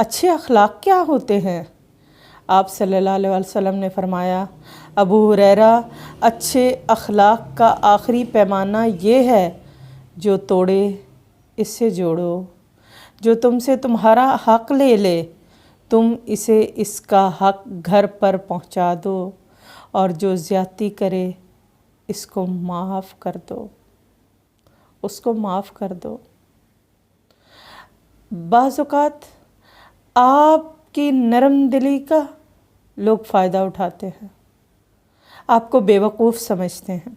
اچھے اخلاق کیا ہوتے ہیں؟ آپ صلی اللہ علیہ وسلم نے فرمایا، ابو ہریرہ، اچھے اخلاق کا آخری پیمانہ یہ ہے، جو توڑے اس سے جوڑو، جو تم سے تمہارا حق لے لے تم اسے اس کا حق گھر پر پہنچا دو، اور جو زیادتی کرے اس کو معاف کر دو، اس کو معاف کر دو۔ بعض اوقات آپ کی نرم دلی کا لوگ فائدہ اٹھاتے ہیں، آپ کو بیوقوف سمجھتے ہیں۔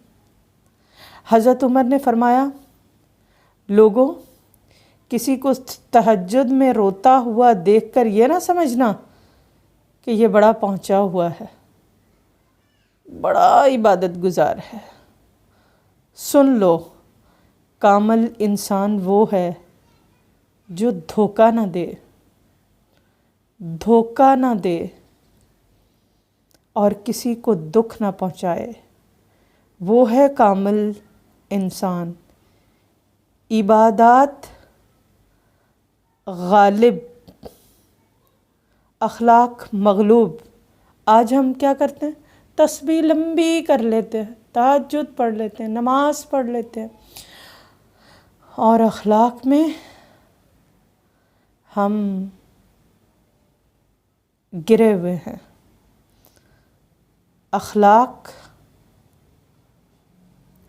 حضرت عمر نے فرمایا، لوگوں، کسی کو تہجد میں روتا ہوا دیکھ کر یہ نہ سمجھنا کہ یہ بڑا پہنچا ہوا ہے، بڑا عبادت گزار ہے۔ سن لو، کامل انسان وہ ہے جو دھوکہ نہ دے، دھوکہ نہ دے اور کسی کو دکھ نہ پہنچائے، وہ ہے کامل انسان۔ عبادات غالب، اخلاق مغلوب۔ آج ہم کیا کرتے ہیں؟ تسبیح لمبی کر لیتے ہیں، تہجد پڑھ لیتے ہیں، نماز پڑھ لیتے ہیں، اور اخلاق میں ہم گرے ہوئے ہیں۔ اخلاق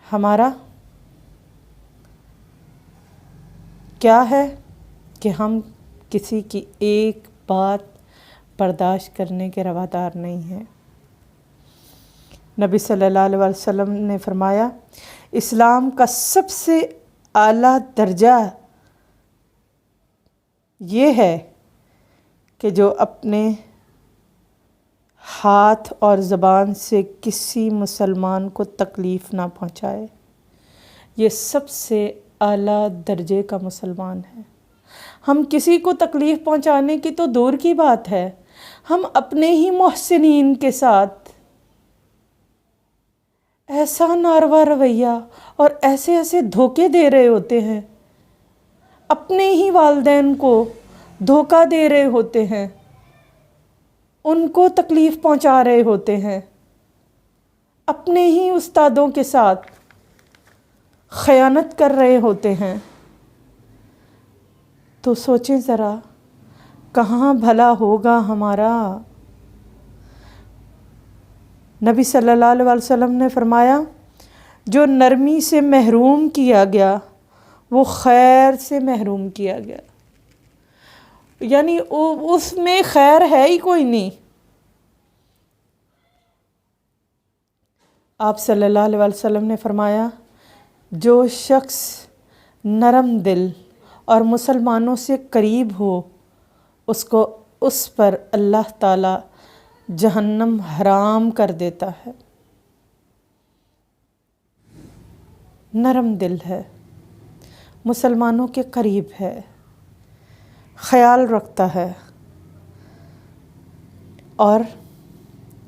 ہمارا کیا ہے کہ ہم کسی کی ایک بات برداشت کرنے کے روادار نہیں ہیں۔ نبی صلی اللہ علیہ وسلم نے فرمایا، اسلام کا سب سے اعلیٰ درجہ یہ ہے کہ جو اپنے ہاتھ اور زبان سے کسی مسلمان کو تکلیف نہ پہنچائے۔ یہ سب سے اعلیٰ درجے کا مسلمان ہے۔ ہم کسی کو تکلیف پہنچانے کی تو دور کی بات ہے، ہم اپنے ہی محسنین کے ساتھ ایسا ناروا رویہ اور ایسے ایسے دھوکے دے رہے ہوتے ہیں، اپنے ہی والدین کو دھوکہ دے رہے ہوتے ہیں، ان کو تکلیف پہنچا رہے ہوتے ہیں، اپنے ہی استادوں کے ساتھ خیانت کر رہے ہوتے ہیں۔ تو سوچیں ذرا، کہاں بھلا ہوگا ہمارا؟ نبی صلی اللہ علیہ وسلم نے فرمایا، جو نرمی سے محروم کیا گیا وہ خیر سے محروم کیا گیا، یعنی اس میں خیر ہے ہی کوئی نہیں۔ آپ صلی اللہ علیہ وسلم نے فرمایا، جو شخص نرم دل اور مسلمانوں سے قریب ہو، اس پر اللہ تعالی جہنم حرام کر دیتا ہے۔ نرم دل ہے، مسلمانوں کے قریب ہے، خیال رکھتا ہے۔ اور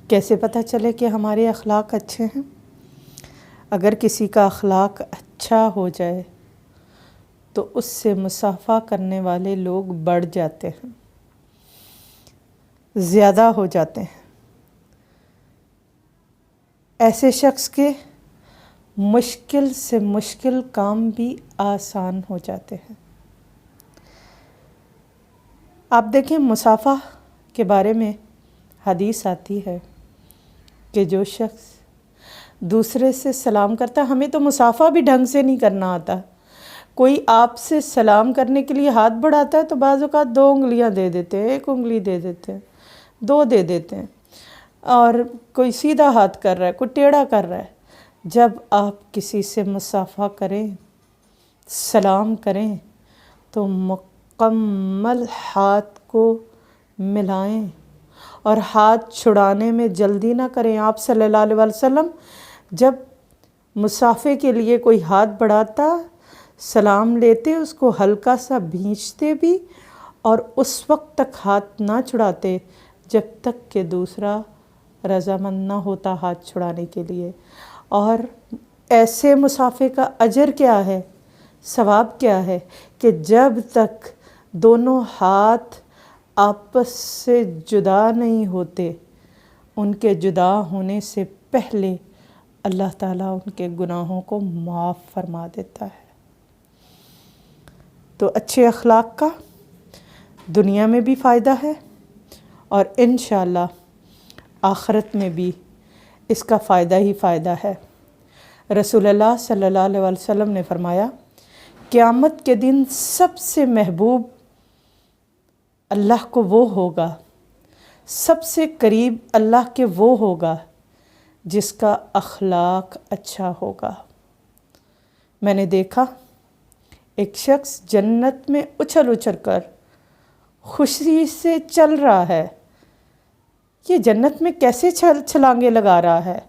کیسے پتہ چلے کہ ہمارے اخلاق اچھے ہیں؟ اگر کسی کا اخلاق اچھا ہو جائے تو اس سے مصافحہ کرنے والے لوگ بڑھ جاتے ہیں، زیادہ ہو جاتے ہیں۔ ایسے شخص کے مشکل سے مشکل کام بھی آسان ہو جاتے ہیں۔ آپ دیکھیں، مصافحہ کے بارے میں حدیث آتی ہے کہ جو شخص دوسرے سے سلام کرتا ہے، ہمیں تو مصافحہ بھی ڈھنگ سے نہیں کرنا آتا، کوئی آپ سے سلام کرنے کے لیے ہاتھ بڑھاتا ہے تو بعض اوقات 2 انگلیاں دے دیتے ہیں، 1 انگلی دے دیتے ہیں، 2 دے دیتے ہیں، اور کوئی سیدھا ہاتھ کر رہا ہے، کوئی ٹیڑھا کر رہا ہے۔ جب آپ کسی سے مصافحہ کریں، سلام کریں، تو مکمل ہاتھ کو ملائیں اور ہاتھ چھڑانے میں جلدی نہ کریں۔ آپ صلی اللہ علیہ وسلم جب مصافحے کے لیے کوئی ہاتھ بڑھاتا، سلام لیتے، اس کو ہلکا سا بھینچتے بھی، اور اس وقت تک ہاتھ نہ چھڑاتے جب تک کہ دوسرا رضامند نہ ہوتا ہاتھ چھڑانے کے لیے۔ اور ایسے مصافحے کا اجر کیا ہے، ثواب کیا ہے، کہ جب تک دونوں ہاتھ آپس سے جدا نہیں ہوتے، ان کے جدا ہونے سے پہلے اللہ تعالیٰ ان کے گناہوں کو معاف فرما دیتا ہے۔ تو اچھے اخلاق کا دنیا میں بھی فائدہ ہے اور انشاءاللہ آخرت میں بھی اس کا فائدہ ہی فائدہ ہے۔ رسول اللہ صلی اللہ علیہ وسلم نے فرمایا، قیامت کے دن سب سے محبوب اللہ کو وہ ہوگا، سب سے قریب اللہ کے وہ ہوگا جس کا اخلاق اچھا ہوگا۔ میں نے دیکھا ایک شخص جنت میں اچھل اچھل کر خوشی سے چل رہا ہے، یہ جنت میں کیسے چھلانگے لگا رہا ہے؟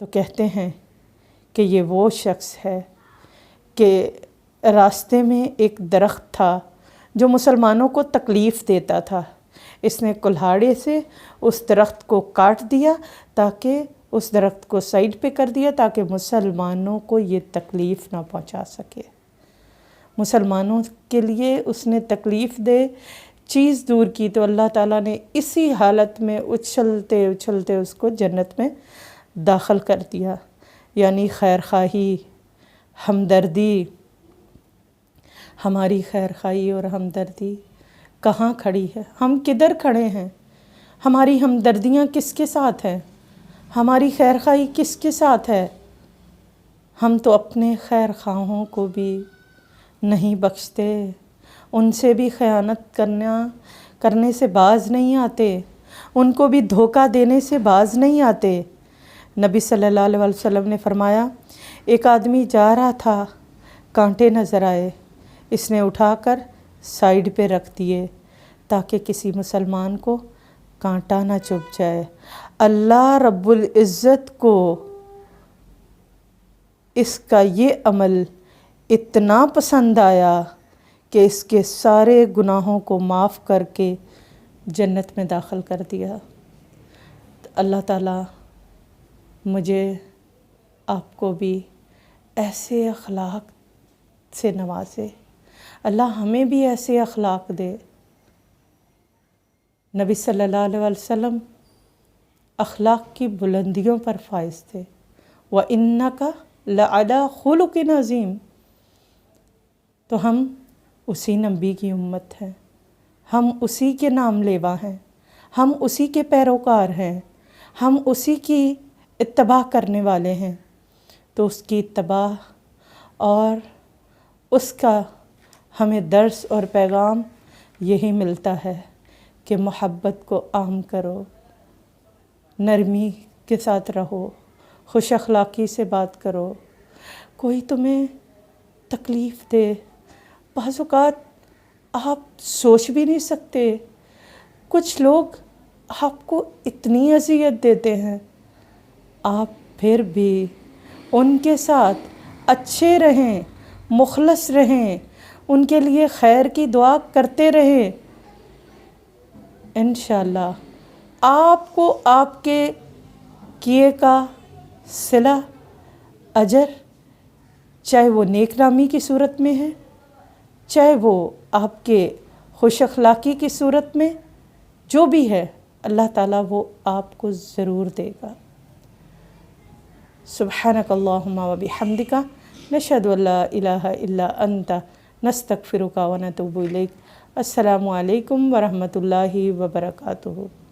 تو کہتے ہیں کہ یہ وہ شخص ہے کہ راستے میں ایک درخت تھا جو مسلمانوں کو تکلیف دیتا تھا، اس نے کلہاڑے سے اس درخت کو کاٹ دیا، تاکہ اس درخت کو سائیڈ پہ کر دیا تاکہ مسلمانوں کو یہ تکلیف نہ پہنچا سکے۔ مسلمانوں کے لیے اس نے تکلیف دہ چیز دور کی تو اللہ تعالیٰ نے اسی حالت میں اچھلتے اچھلتے اس کو جنت میں داخل کر دیا۔ یعنی خیر خواہی، ہمدردی، ہماری خیر خواہی اور ہمدردی کہاں کھڑی ہے؟ ہم کدھر کھڑے ہیں؟ ہماری ہمدردیاں کس کے ساتھ ہیں؟ ہماری خیر خواہی کس کے ساتھ ہے؟ ہم تو اپنے خیر خواہوں کو بھی نہیں بخشتے، ان سے بھی خیانت کرنے سے باز نہیں آتے، ان کو بھی دھوکہ دینے سے باز نہیں آتے۔ نبی صلی اللہ علیہ وسلم نے فرمایا، ایک آدمی جا رہا تھا، کانٹے نظر آئے، اس نے اٹھا کر سائیڈ پہ رکھ دیے تاکہ کسی مسلمان کو کانٹا نہ چبھ جائے۔ اللہ رب العزت کو اس کا یہ عمل اتنا پسند آیا کہ اس کے سارے گناہوں کو معاف کر کے جنت میں داخل کر دیا۔ اللہ تعالیٰ مجھے آپ کو بھی ایسے اخلاق سے نوازے، اللہ ہمیں بھی ایسے اخلاق دے۔ نبی صلی اللہ علیہ وسلم اخلاق کی بلندیوں پر فائز تھے۔ وَإِنَّكَ لَعَلَىٰ خُلُقٍ عَظِيمٍ۔ تو ہم اسی نبی کی امت ہیں، ہم اسی کے نام لیوا ہیں، ہم اسی کے پیروکار ہیں، ہم اسی کی اتباع کرنے والے ہیں۔ تو اس کی اتباع اور اس کا ہمیں درس اور پیغام یہی ملتا ہے کہ محبت کو عام کرو، نرمی کے ساتھ رہو، خوش اخلاقی سے بات کرو۔ کوئی تمہیں تکلیف دے، بعض اوقات آپ سوچ بھی نہیں سکتے، کچھ لوگ آپ کو اتنی اذیت دیتے ہیں، آپ پھر بھی ان کے ساتھ اچھے رہیں، مخلص رہیں، ان کے لیے خیر کی دعا کرتے رہیں۔ انشاءاللہ آپ کو آپ کے کیے کا صلہ اجر، چاہے وہ نیک نامی کی صورت میں ہے، چاہے وہ آپ کے خوش اخلاقی کی صورت میں، جو بھی ہے اللہ تعالیٰ وہ آپ کو ضرور دے گا۔ سبحانک اللہم و بحمدک، نشہد ان لا الہ الا انت، نستغفرک و نتوب الیک۔ السلام علیکم ورحمۃ اللہ وبرکاتہ۔